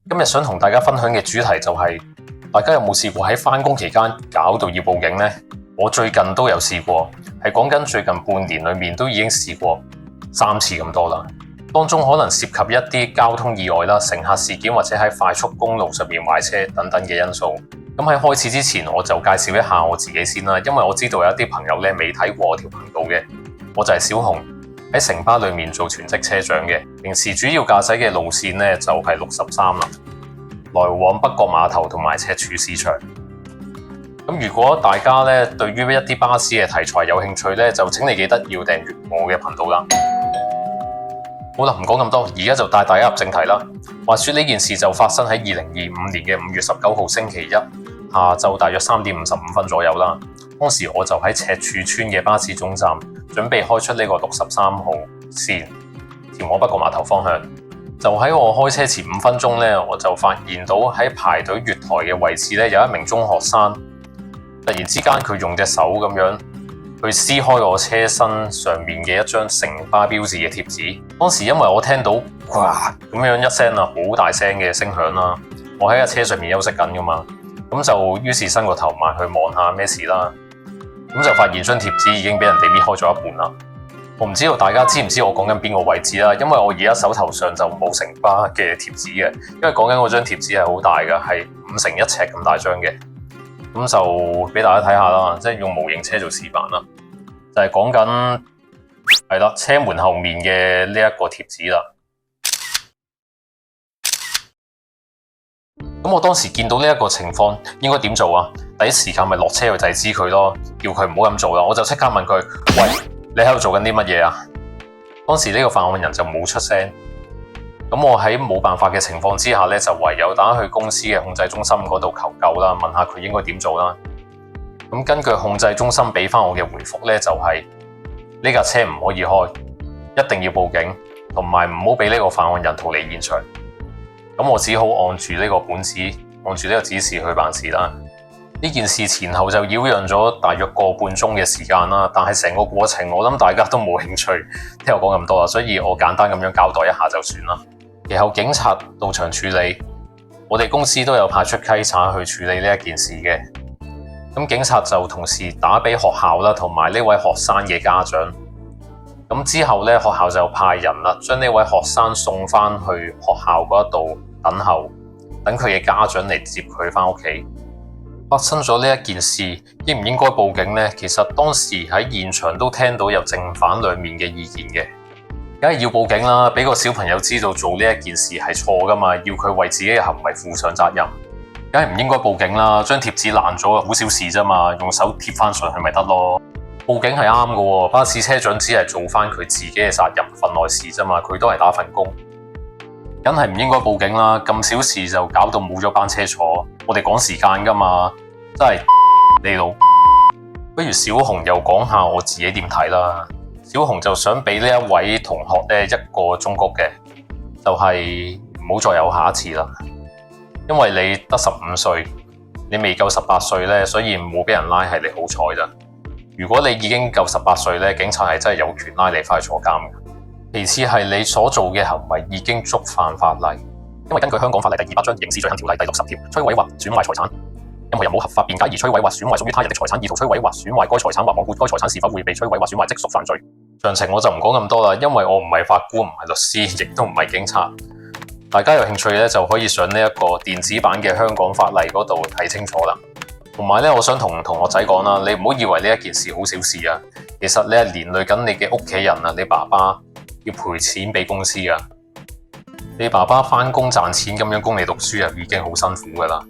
今日想同大家分享嘅主題就係，大家有冇試過喺返工期間搞到要報警呢？我最近都有試過，係講緊最近半年裏面都已經試過3次咁多啦。當中可能涉及一啲交通意外啦、乘客事件或者喺快速公路上面壞車等等嘅因素。咁喺開始之前，我就介紹一下我自己先啦，因為我知道有一啲朋友咧未睇過我條頻道嘅。我就係小紅，喺城巴裏面做全職車長嘅，平時主要駕駛嘅路線咧就係63啦，來往北角碼頭同埋赤柱市場。咁如果大家咧對於一啲巴士嘅題材有興趣咧，就請你記得要訂閱我嘅頻道啦。好啦，唔講咁多，而家就帶大家入正題啦。話說呢件事就發生喺2025年嘅5月19號星期一下晝大約3點55分左右啦。當時我就喺赤柱村嘅巴士總站，準備開出呢個63號線，前往北角碼頭方向。就喺我開車前5分鐘咧，我就發現到喺排隊月台嘅位置咧，有一名中學生，突然之間佢用隻手咁樣去撕開我車身上面嘅一張城巴標誌嘅貼紙。當時因為我聽到嘩咁樣一聲啊，好大聲嘅聲響啦，我喺架車上面休息緊噶嘛，咁就於是伸個頭埋去望下咩事啦。咁就發現張貼紙已經俾人哋搣開咗一半啦。我唔知道大家知唔知我講緊邊個位置啦，因為我而家手頭上就冇城巴嘅貼紙嘅，因為講緊嗰張貼紙係好大嘅，係5乘1尺咁大張嘅。咁就俾大家睇下啦，即係用模型車做示範啦，就係講緊係啦，車門後面嘅呢一個貼紙啦。咁我當時見到呢一個情況，應該點做啊？第一時間咪落車去制止佢咯，叫佢唔好咁做啦。我就即刻問佢：喂，你喺度做緊啲乜嘢啊？當時呢個犯案人就冇出聲。咁我喺冇辦法嘅情況之下咧，就唯有打去公司嘅控制中心嗰度求救啦，問下佢應該點做啦。咁根據控制中心俾翻我嘅回覆咧，就係呢架車唔可以開，一定要報警，同埋唔好俾呢個犯案人逃離現場。咁我只好按住呢個本子，按住呢個指示去辦事啦。呢件事前後就擾攘咗大約個半鐘嘅時間啦，但係成個過程我諗大家都冇興趣聽我講咁多啦，所以我簡單咁樣交代一下就算啦。其後警察到場處理，我哋公司都有派出稽查去處理呢一件事嘅。咁警察就同時打俾學校啦，同埋呢位學生嘅家長。咁之後咧，學校就派人啦，將呢位學生送翻去學校嗰度等候，等佢嘅家長嚟接佢翻屋企。發生咗呢一件事，應唔應該報警呢？其實當時喺現場都聽到有正反兩面嘅意見嘅，梗係要報警啦，俾個小朋友知道做呢一件事係錯噶嘛，要佢為自己嘅行為負上責任，梗係唔應該報警啦。張貼紙爛咗，好小事啫嘛，用手貼翻上去咪得咯。報警係啱噶，巴士車長只係做翻佢自己嘅責任份內事啫嘛，佢都係打份工，梗係唔應該報警啦。咁小事就搞到冇咗班車坐，我哋趕時間噶嘛，真係你老。不如小紅又講下我自己點睇啦。小紅就想俾呢一位同學咧一個忠告嘅，就係唔好再有下一次啦。因為你得15歲，你未夠18歲咧，所以冇俾人拉係你好彩咋。如果你已經夠18歲咧，警察係真係有權拉你翻去坐監嘅。其次係你所做嘅行為已經觸犯法例，因為根據香港法例第200章刑事罪行條例第60條，摧毀或損壞財產，任何人冇合法辯解而摧毀或損壞屬於他人的財產，意圖摧毀或損壞該財產或罔顧該財產是否會被摧毀或損壞，即屬犯罪。詳情我就唔講咁多啦，因為我唔係法官，唔係律師，亦都唔係警察。大家有興趣咧，就可以上呢一個電子版嘅香港法例嗰度睇清楚啦。同埋咧，我想同同學仔講啦，你唔好以為呢一件事好小事啊，其實你係連累緊你嘅屋企人啊，你爸爸要賠錢俾公司啊，你爸爸返工賺錢咁樣供你讀書啊，已經好辛苦噶啦。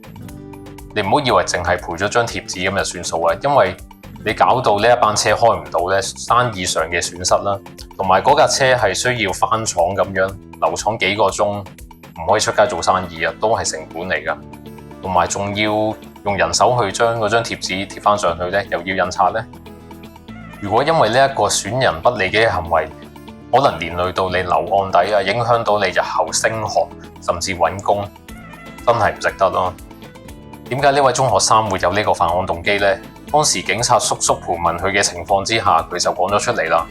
你唔好以為淨係賠咗張貼紙咁就算數啊，因為你搞到呢一班車開唔到咧，生意上嘅損失啦，同埋嗰架車係需要翻廠咁樣留廠幾個鐘，唔可以出街做生意啊，都係成本嚟噶。同埋仲要用人手去將嗰張貼紙貼翻上去咧，又要印刷咧。如果因為呢一個損人不利嘅行為，可能連累到你留案底啊，影響到你日後升學甚至揾工，真係唔值得咯。點解呢位中學生會有呢個犯案動機呢？當時警察叔叔盤問佢嘅情況之下，佢就講咗出嚟啦。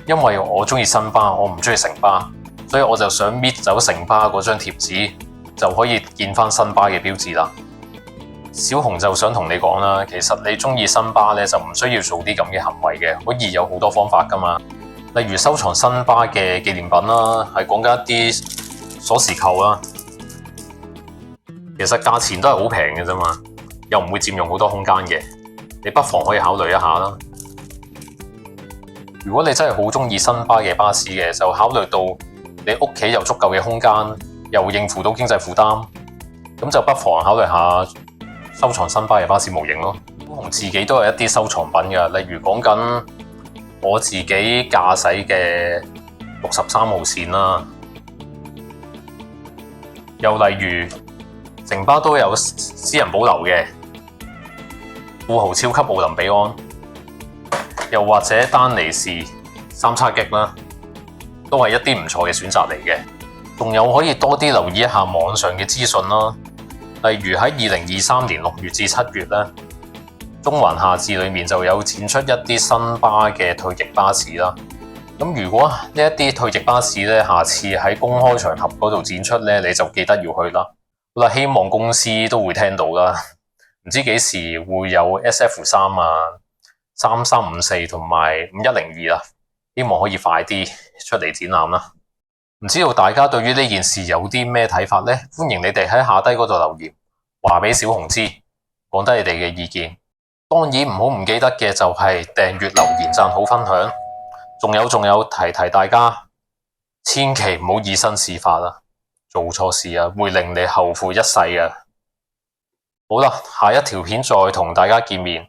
因為我中意新巴，我唔中意城巴，所以我就想搣走城巴嗰張貼紙，就可以見翻新巴嘅標誌啦。小紅就想同你講啦，其實你中意新巴咧就唔需要做啲咁嘅行為嘅，可以有好多方法噶嘛。例如收藏新巴嘅紀念品啦，係講緊一啲鎖匙扣啦，其實價錢都係好平嘅啫嘛，又唔會佔用好多空間嘅，你不妨可以考慮一下啦。如果你真係好中意新巴嘅巴士嘅，就考慮到你屋企有足夠嘅空間，又應付到經濟負擔，咁就不妨考慮下收藏新巴嘅巴士模型咯。我自己都有一啲收藏品㗎，例如講緊我自己駕駛嘅63號線啦，又例如城巴都有私人保留嘅富豪超級奧林比安，又或者丹尼士3叉戟啦，都係一啲唔錯嘅選擇嚟嘅。仲有可以多啲留意一下網上嘅資訊啦。例如喺2023年6月至7月咧，中環夏至裏面就有展出一啲新巴嘅退役巴士啦。咁如果呢一啲退役巴士咧，下次喺公開場合嗰度展出咧，你就記得要去啦。好啦，希望公司都會聽到啦。唔知幾時會有 SF3啊、3354同埋5102啦，希望可以快啲出嚟展覽啦。唔知道大家對於呢件事有啲咩睇法呢？歡迎你哋喺下低嗰度留言，話俾小紅知，講低你哋嘅意見。當然唔好唔記得嘅就係訂閱、留言、讚好、分享。仲有提大家，千祈唔好以身試法啊！做錯事啊，會令你後悔一世啊！好啦，下一條片再同大家見面，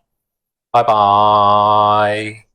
拜拜。